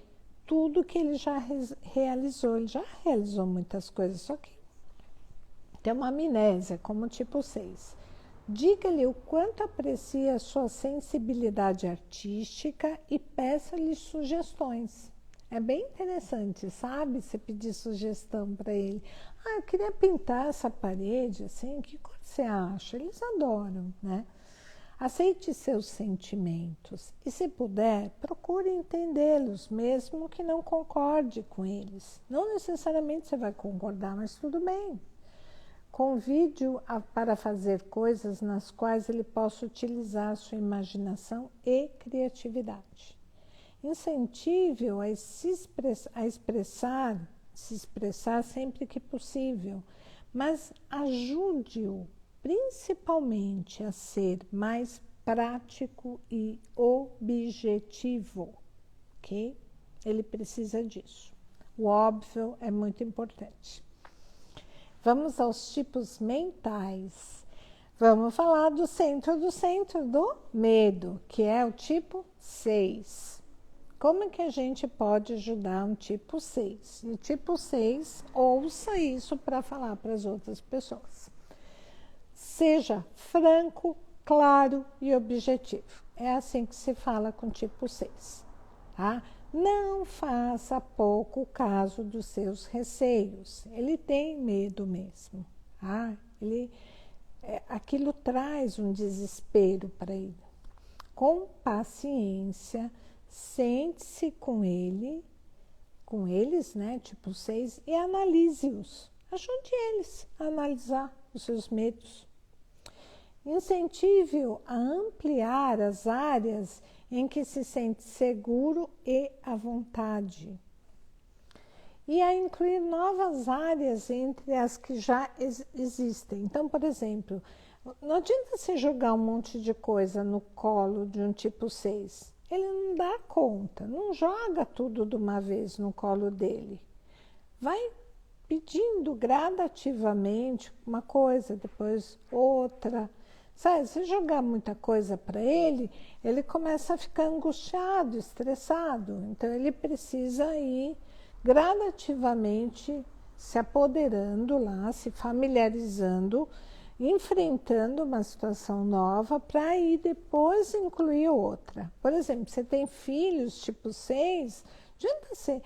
tudo que ele já realizou. Ele já realizou muitas coisas, só que tem uma amnésia, como tipo 6. Diga-lhe o quanto aprecia a sua sensibilidade artística e peça-lhe sugestões. É bem interessante, sabe? Você pedir sugestão para ele. Ah, eu queria pintar essa parede, assim, que cor você acha? Eles adoram, né? Aceite seus sentimentos e, se puder, procure entendê-los, mesmo que não concorde com eles. Não necessariamente você vai concordar, mas tudo bem. Convide-o para fazer coisas nas quais ele possa utilizar sua imaginação e criatividade. Incentive-o a se expressar sempre que possível, mas ajude-o principalmente a ser mais prático e objetivo, ok? Ele precisa disso. O óbvio é muito importante. Vamos aos tipos mentais. Vamos falar do centro do medo, que é o tipo 6. Como é que a gente pode ajudar um tipo 6? E o tipo 6, ouça isso para falar para as outras pessoas. Seja franco, claro e objetivo. É assim que se fala com tipo 6, tá? Não faça pouco caso dos seus receios. Ele tem medo mesmo, tá? Aquilo traz um desespero para ele. Com paciência, sente-se com eles, né, tipo 6, e analise-os. Ajude eles a analisar os seus medos. Incentive-o a ampliar as áreas em que se sente seguro e à vontade. E a incluir novas áreas entre as que já existem. Então, por exemplo, não adianta você jogar um monte de coisa no colo de um tipo 6. Ele não dá conta, não joga tudo de uma vez no colo dele. Vai pedindo gradativamente uma coisa, depois outra. Sabe, se jogar muita coisa para ele, ele começa a ficar angustiado, estressado. Então, ele precisa ir gradativamente se apoderando lá, se familiarizando, enfrentando uma situação nova para ir depois incluir outra. Por exemplo, você tem filhos tipo 6, adianta você,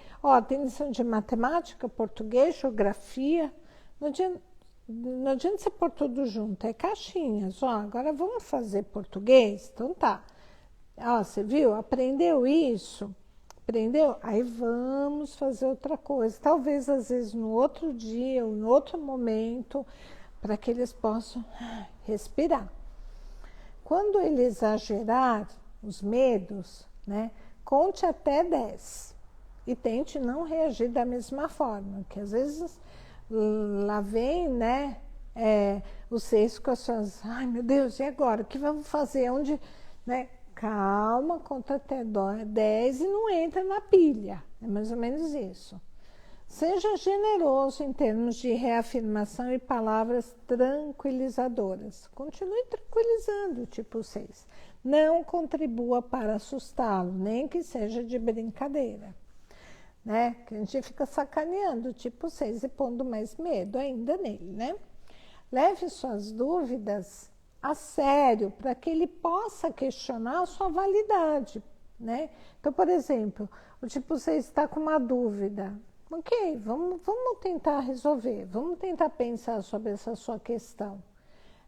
tem lição de matemática, português, geografia, não adianta você pôr tudo junto, é caixinhas. Agora vamos fazer português? Então tá. Você viu? Aprendeu isso? Aprendeu? Aí vamos fazer outra coisa. Talvez, às vezes, no outro dia ou em outro momento, para que eles possam respirar. Quando ele exagerar os medos, né, conte até 10 e tente não reagir da mesma forma, que às vezes lá vem, né, o 6 com as suas, ai meu Deus, e agora? O que vamos fazer? Onde, né? Calma, conta até 10 e não entra na pilha. É mais ou menos isso. Seja generoso em termos de reafirmação e palavras tranquilizadoras. Continue tranquilizando o tipo 6. Não contribua para assustá-lo, nem que seja de brincadeira. Né? Que a gente fica sacaneando o tipo 6 e pondo mais medo ainda nele, né? Leve suas dúvidas a sério, para que ele possa questionar a sua validade, né? Então, por exemplo, o tipo 6 está com uma dúvida. Ok, vamos tentar resolver, vamos tentar pensar sobre essa sua questão.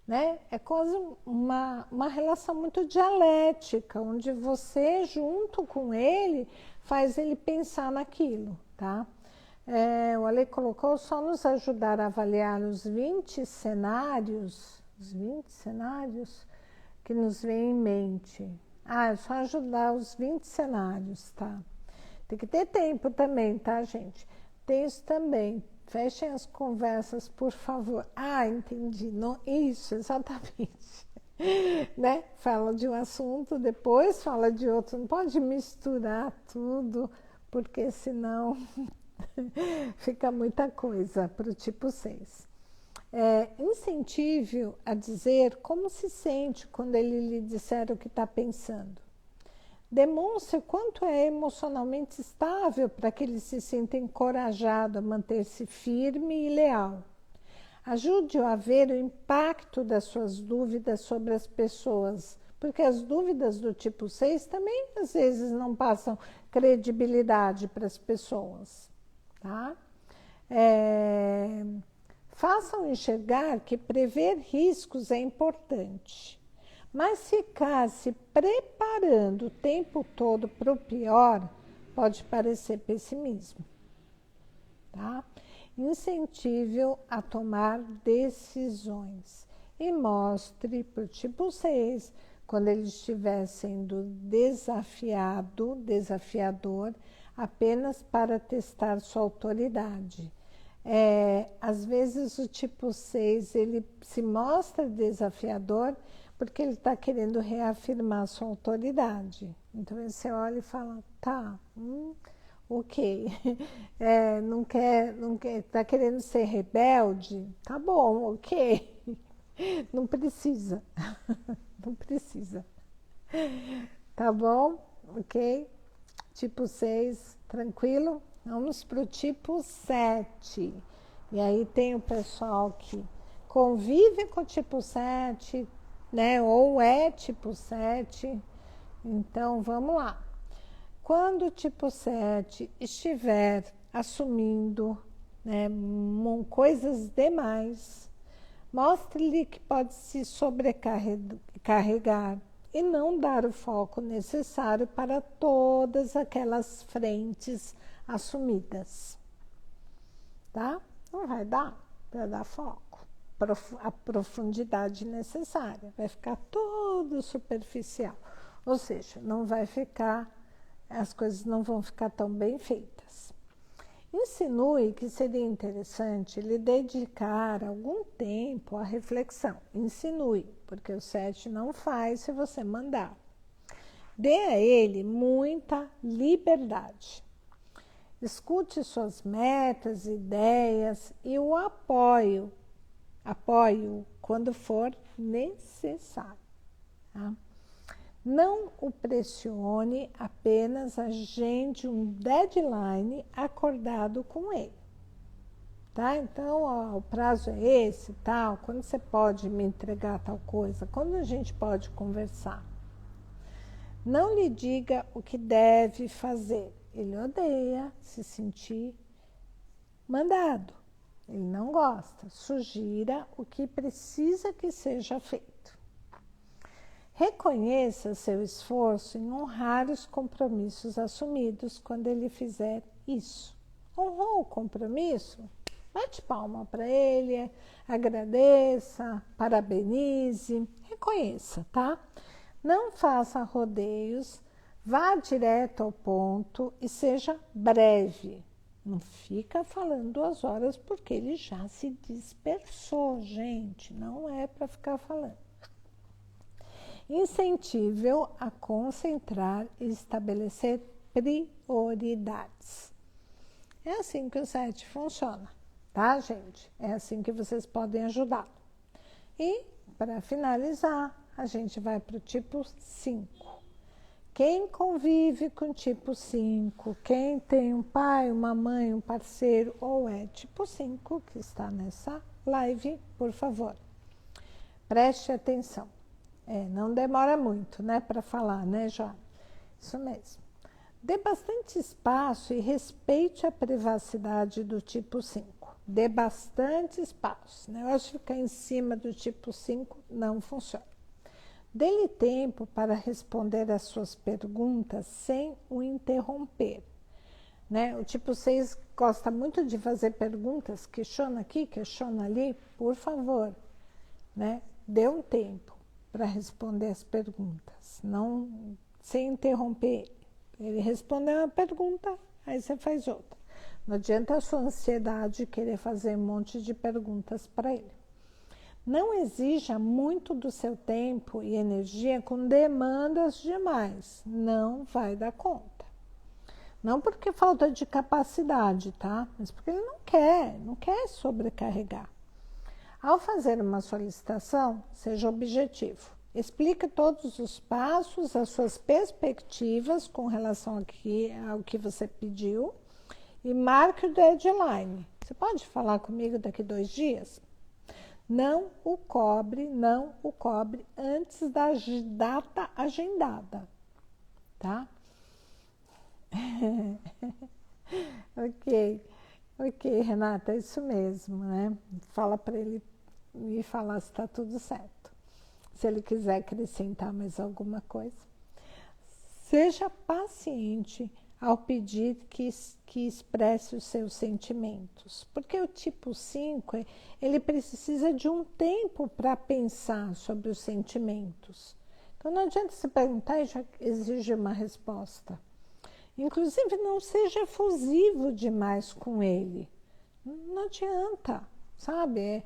Né? É quase uma relação muito dialética, onde você, junto com ele, faz ele pensar naquilo, tá? O Ale colocou só nos ajudar a avaliar os 20 cenários que nos vêm em mente. É só ajudar os 20 cenários, tá? Tem que ter tempo também, tá, gente? Tem isso também. Fechem as conversas, por favor. Entendi. Não, isso, exatamente. Né? Fala de um assunto, depois fala de outro. Não pode misturar tudo, porque senão fica muita coisa para o tipo 6. Incentive-o a dizer como se sente quando ele lhe disser o que está pensando. Demonstre quanto é emocionalmente estável para que ele se sinta encorajado a manter-se firme e leal. Ajude-o a ver o impacto das suas dúvidas sobre as pessoas, porque as dúvidas do tipo 6 também às vezes não passam credibilidade para as pessoas. Tá? Façam enxergar que prever riscos é importante. Mas ficar se preparando o tempo todo para o pior pode parecer pessimismo. Tá? Incentive-o a tomar decisões e mostre para o tipo 6, quando ele estiver sendo desafiador, apenas para testar sua autoridade. Às vezes o tipo 6 ele se mostra desafiador porque ele está querendo reafirmar sua autoridade. Então você olha e fala, tá, ok, não quer, está querendo ser rebelde? Tá bom, ok, não precisa, não precisa. Tá bom, ok? Tipo 6, tranquilo? Vamos para o tipo 7. E aí tem o pessoal que convive com o tipo 7, né? Ou é tipo 7. Então, vamos lá. Quando o tipo 7 estiver assumindo, né, coisas demais, mostre-lhe que pode se sobrecarregar e não dar o foco necessário para todas aquelas frentes assumidas. Tá? Não vai dar para dar foco, a profundidade necessária. Vai ficar todo superficial. Ou seja, não vai ficar, as coisas não vão ficar tão bem feitas. Insinue que seria interessante lhe dedicar algum tempo à reflexão. Insinue, porque o 7 não faz se você mandar. Dê a ele muita liberdade. Escute suas metas, ideias e o apoie-o quando for necessário. Tá? Não o pressione, apenas agende um deadline acordado com ele. Tá? Então, o prazo é esse, tal, quando você pode me entregar tal coisa, quando a gente pode conversar. Não lhe diga o que deve fazer. Ele odeia se sentir mandado. Ele não gosta. Sugira o que precisa que seja feito. Reconheça seu esforço em honrar os compromissos assumidos quando ele fizer isso. Honrou o compromisso? Bate palma para ele, agradeça, parabenize, reconheça, tá? Não faça rodeios, vá direto ao ponto e seja breve. Não fica falando 2 horas porque ele já se dispersou, gente. Não é para ficar falando. Incentive-o a concentrar e estabelecer prioridades. É assim que o 7 funciona, tá, gente? É assim que vocês podem ajudá-lo. E, para finalizar, a gente vai para o tipo 5. Quem convive com tipo 5, quem tem um pai, uma mãe, um parceiro ou é tipo 5, que está nessa live, por favor. Preste atenção. Não demora muito, né, para falar, né, Joana? Isso mesmo. Dê bastante espaço e respeite a privacidade do tipo 5. Dê bastante espaço. O negócio de ficar em cima do tipo 5 não funciona. Dê-lhe tempo para responder às suas perguntas sem o interromper. Né? O tipo 6 gosta muito de fazer perguntas, questiona aqui, questiona ali, por favor, né? Dê um tempo para responder as perguntas, não sem interromper. Ele respondeu uma pergunta, aí você faz outra. Não adianta a sua ansiedade querer fazer um monte de perguntas para ele. Não exija muito do seu tempo e energia com demandas demais, não vai dar conta. Não porque falta de capacidade, tá? Mas porque ele não quer sobrecarregar. Ao fazer uma solicitação, seja objetivo. Explique todos os passos, as suas perspectivas com relação ao que você pediu e marque o deadline. Você pode falar comigo daqui 2 dias? Não o cobre antes da data agendada, tá? Ok, Renata, é isso mesmo, né? Fala para ele me falar se está tudo certo. Se ele quiser acrescentar mais alguma coisa. Seja paciente ao pedir que expresse os seus sentimentos. Porque o tipo 5, ele precisa de um tempo para pensar sobre os sentimentos. Então não adianta você perguntar e já exigir uma resposta. Inclusive, não seja efusivo demais com ele. Não adianta, sabe?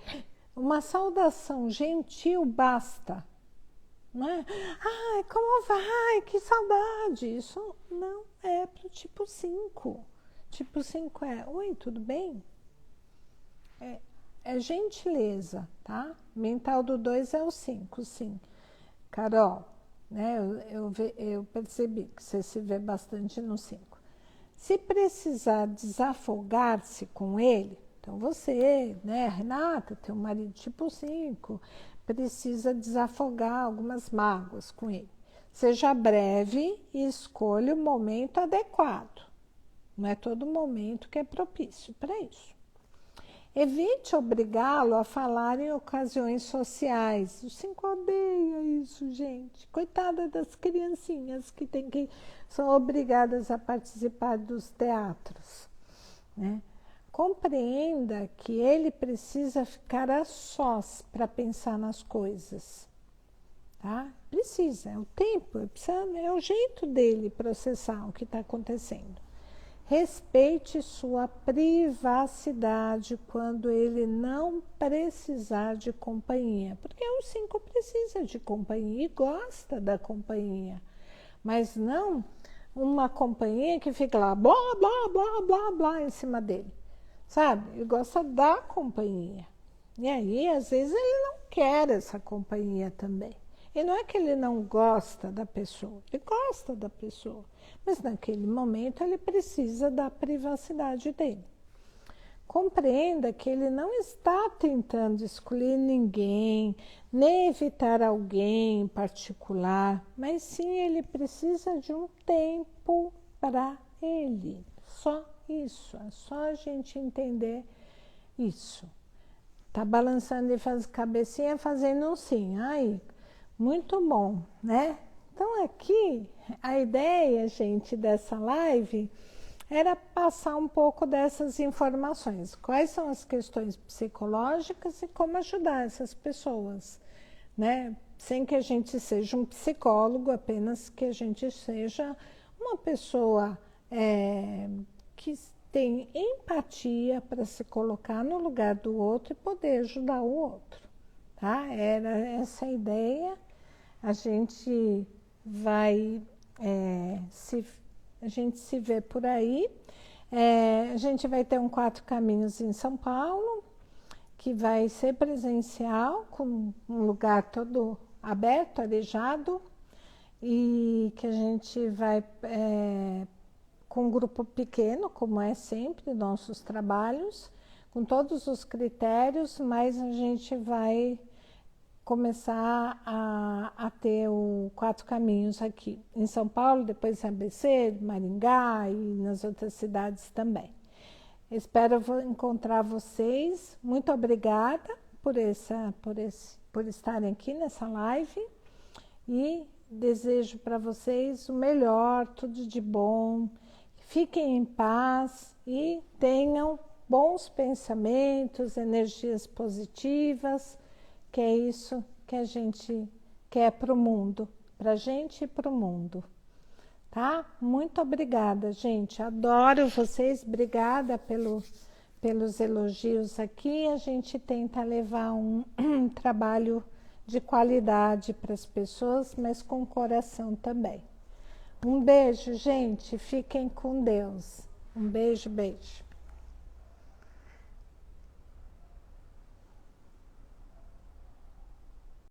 Uma saudação gentil basta. Não é? Ai, como vai? Que saudade. Isso não é para o tipo 5. Tipo 5 oi, tudo bem? É gentileza, tá? Mental do 2 é o 5, sim. Carol, né? Eu percebi que você se vê bastante no 5. Se precisar desafogar-se com ele, então você, né, Renata, teu marido tipo 5, precisa desafogar algumas mágoas com ele. Seja breve e escolha o momento adequado. Não é todo momento que é propício para isso. Evite obrigá-lo a falar em ocasiões sociais. O 5 odeia isso, gente. Coitada das criancinhas que são obrigadas a participar dos teatros, né? Compreenda que ele precisa ficar a sós para pensar nas coisas, tá? Precisa, é o tempo, é o jeito dele processar o que está acontecendo. Respeite sua privacidade quando ele não precisar de companhia, porque o 5 precisa de companhia e gosta da companhia, mas não uma companhia que fica lá blá, blá, blá, blá, blá em cima dele, sabe? Ele gosta da companhia. E aí, às vezes, ele não quer essa companhia também. E não é que ele não gosta da pessoa, ele gosta da pessoa. Mas naquele momento ele precisa da privacidade dele. Compreenda que ele não está tentando excluir ninguém, nem evitar alguém em particular, mas sim ele precisa de um tempo para ele. Só isso, é só a gente entender isso. Tá balançando e faz cabecinha, fazendo um sim. Aí, muito bom, né? Então, aqui, a ideia, gente, dessa live era passar um pouco dessas informações. Quais são as questões psicológicas e como ajudar essas pessoas, né? Sem que a gente seja um psicólogo, apenas que a gente seja uma pessoa que tem empatia para se colocar no lugar do outro e poder ajudar o outro, tá? Era essa a ideia. A gente vai a gente se vê por aí. A gente vai ter um 4 Caminhos em São Paulo, que vai ser presencial, com um lugar todo aberto, arejado, e que a gente vai com um grupo pequeno, como é sempre nossos trabalhos, com todos os critérios, mas a gente vai começar a ter o Quatro Caminhos aqui em São Paulo, depois em ABC, Maringá e nas outras cidades também. Espero encontrar vocês. Muito obrigada por estarem aqui nessa live e desejo para vocês o melhor, tudo de bom. Fiquem em paz e tenham bons pensamentos, energias positivas, que é isso que a gente quer para o mundo, para a gente e para o mundo. Tá? Muito obrigada, gente. Adoro vocês. Obrigada pelos elogios aqui. A gente tenta levar um trabalho de qualidade para as pessoas, mas com coração também. Um beijo, gente. Fiquem com Deus. Um beijo, beijo.